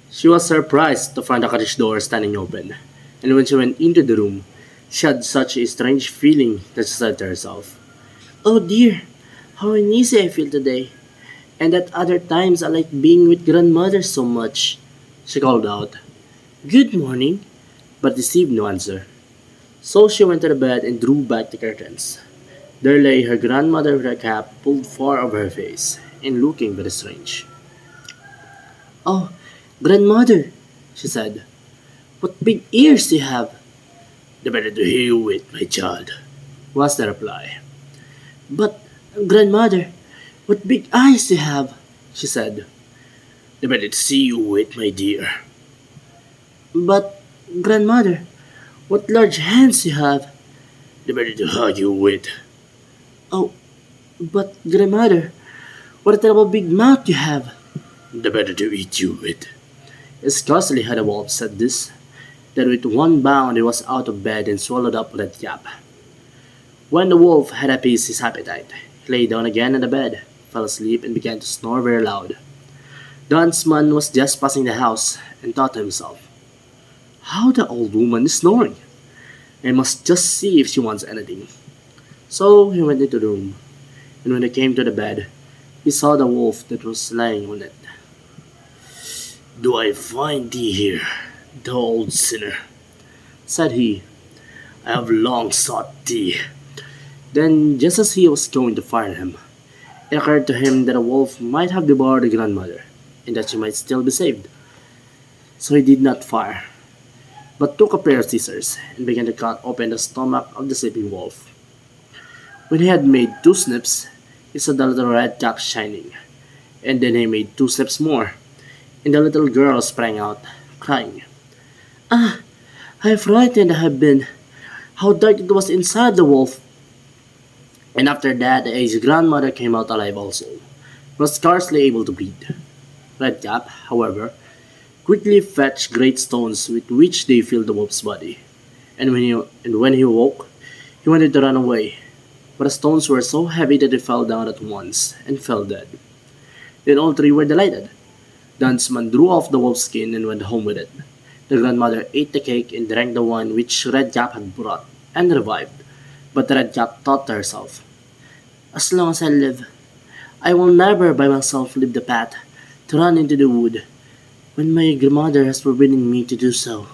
She was surprised to find the cottage door standing open, and when she went into the room, she had such a strange feeling that she said to herself, "Oh dear, how uneasy I feel today, and at other times I like being with grandmother so much." She called out, "Good morning," but received no answer. So she went to the bed and drew back the curtains. There lay her grandmother with her cap pulled far over her face, and looking very strange. "Oh, grandmother," she said, "what big ears you have!" "The better to hear you with, my child," was the reply. "But, grandmother, what big eyes you have!" she said. "The better to see you with, my dear." "But, grandmother, what large hands you have!" "The better to hug you with." "Oh, but, grandmother, what a terrible big mouth you have!" "The better to eat you with." Scarcely had the wolf said this, that with one bound he was out of bed and swallowed up Red Cap. When the wolf had appeased his appetite, he lay down again on the bed, fell asleep, and began to snore very loud. The huntsman was just passing the house, and thought to himself, "How the old woman is snoring! I must just see if she wants anything." So he went into the room, and when he came to the bed, he saw the wolf that was lying on it. "Do I find thee here, thou old sinner?" said he. "I have long sought thee." Then, just as he was going to fire him, it occurred to him that a wolf might have devoured the grandmother, and that she might still be saved. So he did not fire, but took a pair of scissors and began to cut open the stomach of the sleeping wolf. When he had made two snips, he saw the little red cap shining, and then he made two snips more, and the little girl sprang out, crying, "Ah, how frightened I have been! How dark it was inside the wolf!" And after that, his grandmother came out alive also, but scarcely able to breathe. Redcap, however, quickly fetched great stones with which they filled the wolf's body, and when he awoke, he wanted to run away, but the stones were so heavy that he fell down at once and fell dead. Then all three were delighted. The huntsman drew off the wolf's skin and went home with it. The grandmother ate the cake and drank the wine which Redcap had brought, and revived. But Redcap thought to herself, "As long as I live, I will never by myself leave the path to run into the wood when my grandmother has forbidden me to do so."